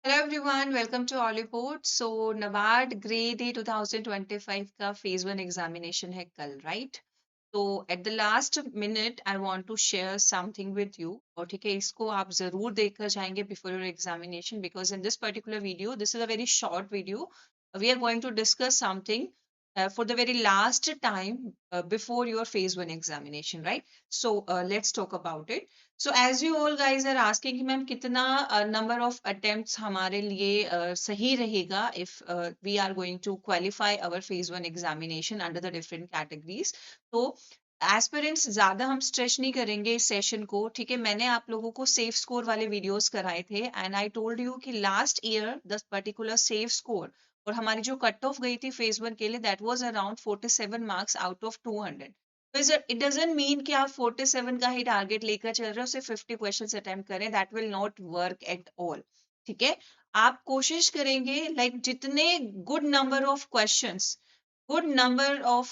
Hello everyone, welcome to Oliveboard. So NABARD grade A 2025 का phase one examination है कल, right? तो at the last minute I want to share something with you. और ठीक है, इसको आप जरूर देखकर जाएंगे before your examination, because in this particular video, this is a very short video, we are going to discuss something for the very last time before your phase one examination, right? So let's talk about it. So as you all guys are asking कि ma'am कितना number of attempts हमारे लिए सही रहेगा if we are going to qualify our phase one examination under the different categories. तो aspirants ज्यादा हम stretch नहीं करेंगे इस सेशन को, ठीक है? मैंने आप लोगों को सेफ स्कोर वाले वीडियोस कराए थे एंड आई टोल्ड यू कि last year the particular safe score और हमारी जो कट ऑफ गई थी फेज वन के लिए, that was around 47 marks out of 200। It doesn't mean कि आप 47 का ही टारगेट लेकर चल रहे हो, सिर्फ 50 क्वेश्चंस अटेम्प्ट करें, that will not work at all. ठीक है, आप कोशिश करेंगे लाइक जितने गुड नंबर ऑफ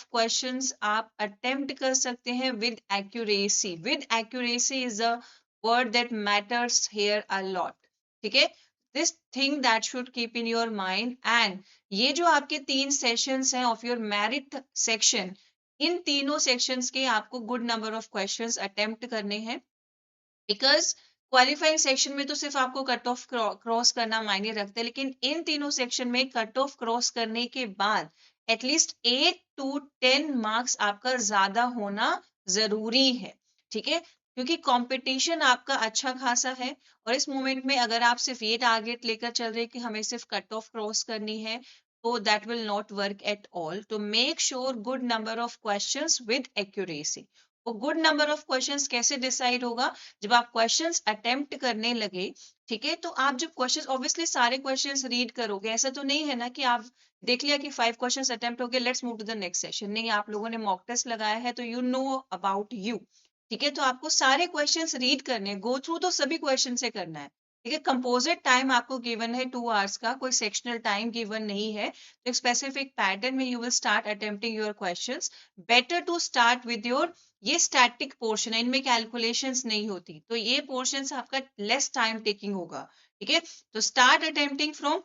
क्वेश्चंस आप अटेम्प्ट कर सकते हैं with accuracy. With accuracy is a word that matters here a lot. ठीक है, this thing that should keep in your mind. And ये जो आपके 3 सेशंस हैं ऑफ योर मेरिट सेक्शन, इन तीनों सेक्शंस के आपको good number of questions attempt करने हैं, बिकॉज क्वालिफाइंग सेक्शन में तो सिर्फ आपको कट ऑफ क्रॉस करना मायने रखते हैं, लेकिन इन तीनों सेक्शन में कट ऑफ क्रॉस करने के बाद एटलीस्ट 8 to 10 मार्क्स आपका ज्यादा होना जरूरी है। ठीक है, क्योंकि कंपटीशन आपका अच्छा खासा है और इस मोमेंट में अगर आप सिर्फ ये टारगेट लेकर चल रहे हैं कि हमें सिर्फ कट ऑफ क्रॉस करनी है, तो that will not work at all. तो make sure good number of questions with accuracy. वो गुड नंबर ऑफ क्वेश्चंस कैसे डिसाइड होगा? जब आप क्वेश्चंस अटेम्प्ट करने लगे, ठीक है, तो आप जब क्वेश्चंस ऑब्वियसली सारे क्वेश्चंस रीड करोगे, ऐसा तो नहीं है ना कि आप देख लिया कि 5 क्वेश्चंस अटेम्प्ट हो गए, let's move to the next session. नहीं, आप लोगों ने मॉक टेस्ट लगाया है तो यू नो अबाउट यू। ठीक है, तो आपको सारे क्वेश्चंस रीड करने, गो थ्रू तो सभी क्वेश्चन से करना है। ठीक है, कंपोजिट टाइम आपको गिवन है 2 आवर्स का, कोई सेक्शनल टाइम गिवन नहीं है। तो एक स्पेसिफिक पैटर्न में you will start attempting your questions. Better to start with your, ये स्टैटिक पोर्शन है, इनमें कैलकुलेशंस नहीं होती, तो ये पोर्शंस आपका लेस टाइम टेकिंग होगा। ठीक है, तो start attempting from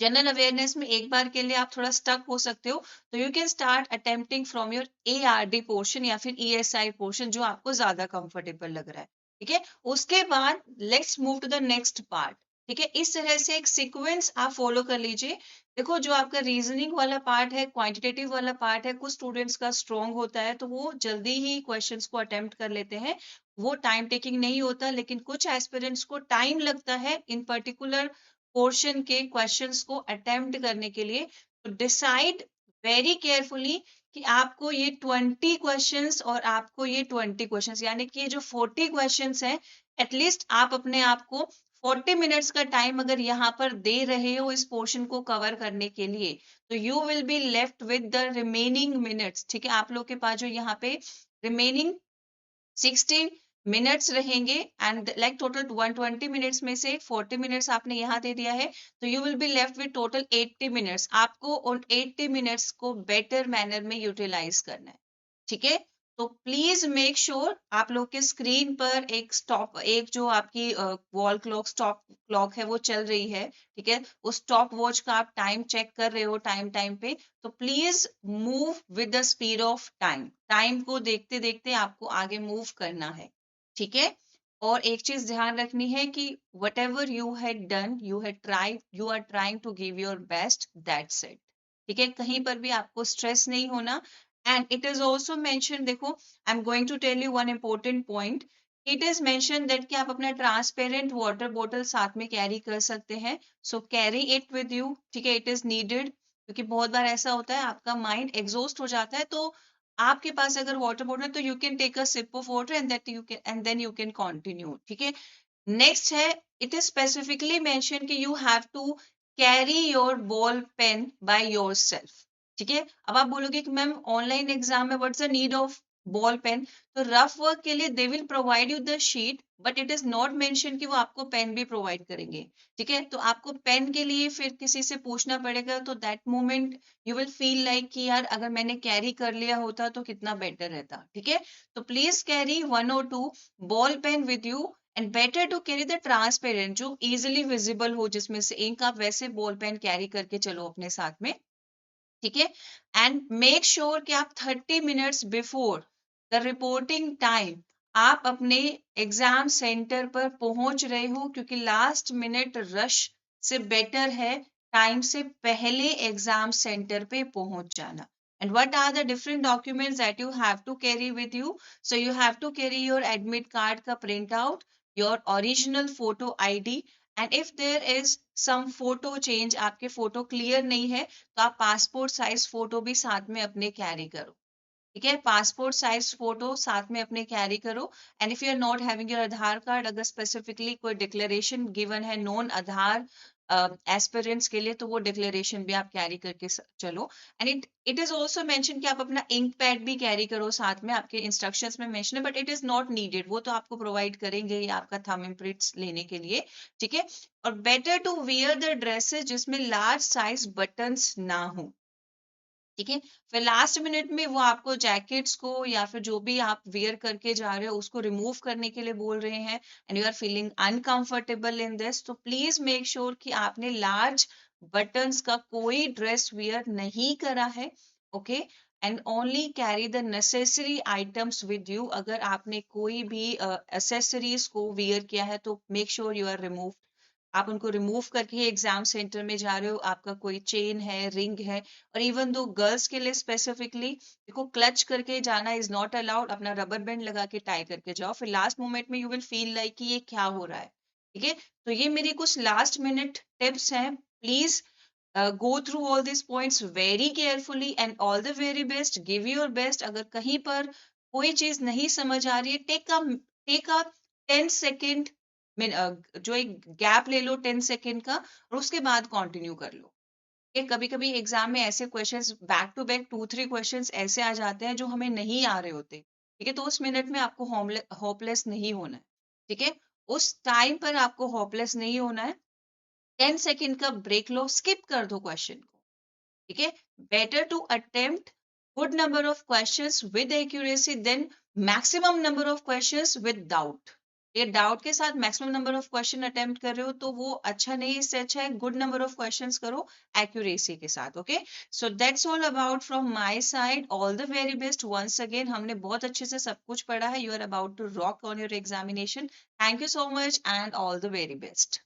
general awareness में एक बार के लिए आप थोड़ा स्टक हो सकते हो, तो you can start attempting from your ARD portion या फिर ईएसआई पोर्शन, जो आपको ज्यादा कंफर्टेबल लग रहा है। ठीक है, उसके बाद let's move to the next part. ठीक है, इस तरह से एक सीक्वेंस आप फॉलो कर लीजिए। देखो, जो आपका रीजनिंग वाला पार्ट है, क्वांटिटेटिव वाला पार्ट है, कुछ स्टूडेंट्स का स्ट्रॉन्ग होता है तो वो जल्दी ही क्वेश्चंस को अटेम्प्ट कर लेते हैं, वो टाइम टेकिंग नहीं होता। लेकिन कुछ एस्पिरेंट्स को टाइम लगता है इन पर्टिकुलर पोर्शन के क्वेश्चंस को अटेम्प्ट करने के लिए। तो डिसाइड वेरी केयरफुली कि आपको ये 20 क्वेश्चंस और आपको ये 20 क्वेश्चंस, यानी कि ये जो 40 क्वेश्चंस हैं, एटलीस्ट आप अपने आप को 40 मिनट्स का टाइम अगर यहाँ पर दे रहे हो इस पोर्शन को कवर करने के लिए, तो you will be left with the remaining minutes. ठीक है, आप लोग के पास जो यहाँ पे रिमेनिंग 60 मिनट्स रहेंगे, एंड लाइक टोटल 120 मिनट्स में से 40 मिनट्स आपने यहाँ दे दिया है, तो you will be left with total 80 minutes. आपको उन 80 मिनट्स को बेटर मैनर में यूटिलाइज करना है। ठीक है, तो प्लीज मेक श्योर आप लोग के स्क्रीन पर एक स्टॉप, एक जो आपकी वॉल क्लॉक, स्टॉप क्लॉक है, वो चल रही है। ठीक है, उस स्टॉप वॉच का आप टाइम चेक कर रहे हो टाइम टाइम पे, तो please move with the speed of time. Time को देखते देखते आपको आगे मूव करना है। ठीक है, और एक चीज ध्यान रखनी है कि whatever you had done, you had try, you are trying to give your best, that's it. ठीक है, कहीं पर भी आपको स्ट्रेस नहीं होना। And it is also mention, देखो, I am going to tell you one important point. It is mention that कि आप अपना ट्रांसपेरेंट वाटर बॉटल साथ में कैरी कर सकते हैं, सो कैरी इट विद यू। ठीक है, इट इज नीडेड, क्योंकि बहुत बार ऐसा होता है आपका माइंड एग्जॉस्ट हो जाता है, तो आपके पास अगर वाटर बॉटल, तो you can take a sip of water and that you can, and then you can continue. ठीक है, नेक्स्ट है, इट इज स्पेसिफिकली मेंशन कि you have to carry your ball pen by yourself. ठीक है, अब आप बोलोगे कि मैम ऑनलाइन एग्जाम में what's the need of ball pen? तो रफ वर्क के लिए they will provide you the sheet, but it is not mention कि वो आपको पेन भी प्रोवाइड करेंगे। ठीक है, तो आपको पेन के लिए फिर किसी से पूछना पड़ेगा, तो that moment you will feel like कि यार अगर मैंने कैरी कर लिया होता तो कितना बेटर रहता। ठीक है, तो please carry 1 or 2 ball pen with you, and better to carry the transparent, जो इजिली विजिबल हो, जिसमें से इंक आप वैसे बॉल पेन कैरी करके चलो अपने साथ में, ठीक है। एंड मेक श्योर कि आप 30 minutes before the reporting time आप अपने एग्जाम सेंटर पर पहुंच रहे हो, क्योंकि लास्ट मिनट रश से बेटर है टाइम से पहले एग्जाम सेंटर पे पहुंच जाना. And what are the different documents that you have to carry with you? So you have to carry your admit card ka printout, your original photo ID, and if there is some photo change, आपके photo clear नहीं है, तो आप passport size photo भी साथ में अपने carry करो. ठीक है, पासपोर्ट साइज फोटो साथ में अपने कैरी करो. And if you are not having your Aadhaar card, अगर स्पेसिफिकली कोई डिक्लेरेशन गिवन है नॉन आधार एस्पिरेंट्स के लिए, तो वो डिक्लेरेशन भी आप कैरी करके चलो. And it is also mention कि आप अपना इंक पैड भी कैरी करो साथ में, आपके इंस्ट्रक्शंस में मेंशन है, but it is not needed, वो तो आपको प्रोवाइड करेंगे ही आपका थंब इम्प्रिंट्स लेने के लिए. ठीक है, और better to wear the dresses जिसमें लार्ज साइज बटन्स ना हो. ठीक है, फिर लास्ट मिनट में वो आपको जैकेट्स को या फिर जो भी आप वेयर करके जा रहे हो उसको रिमूव करने के लिए बोल रहे हैं, and you are feeling uncomfortable in this, तो प्लीज मेक श्योर कि आपने लार्ज बटन्स का कोई ड्रेस वेयर नहीं करा है. Okay, and only carry the necessary items with you. अगर आपने कोई भी एसेसरीज को वेयर किया है तो make sure you are remove, आप उनको रिमूव करके एग्जाम सेंटर में जा रहे हो. आपका कोई चेन है, रिंग है, और इवन दो गर्ल्स के लिए स्पेसिफिकली देखो, क्लच करके जाना इज नॉट अलाउड. अपना रबर बैंड लगा के टाई करके जाओ, फिर लास्ट मोमेंट में यू विल फील लाइक कि ये क्या हो रहा है. ठीक है, तो ये मेरी कुछ लास्ट मिनट टिप्स हैं. Please go through all these points very carefully and all the very best. Give your best. अगर कहीं पर कोई चीज नहीं समझ आ रही है, take a 10 सेकेंड, जो एक गैप ले लो 10 सेकेंड का, और उसके बाद कंटिन्यू कर लो. ये कभी कभी एग्जाम में ऐसे questions back to back 2-3 questions ऐसे आ जाते हैं जो हमें नहीं आ रहे होते. ठीक है, तो उस मिनट में आपको होपलेस नहीं होना है. ठीक है, उस टाइम पर आपको होपलेस नहीं होना है. 10 सेकेंड का ब्रेक लो, स्किप कर दो क्वेश्चन को. ठीक है, better to attempt good number of questions with accuracy then maximum number of questions with doubt. ये डाउट के साथ maximum number of question attempt कर रहे हो तो वो अच्छा नहीं, इससे अच्छा है गुड नंबर ऑफ क्वेश्चंस करो एक्यूरेसी के साथ. Okay, so that's all about from my side. All the very best once again. हमने बहुत अच्छे से सब कुछ पढ़ा है. You are about to rock on your examination. Thank you so much and all the very best.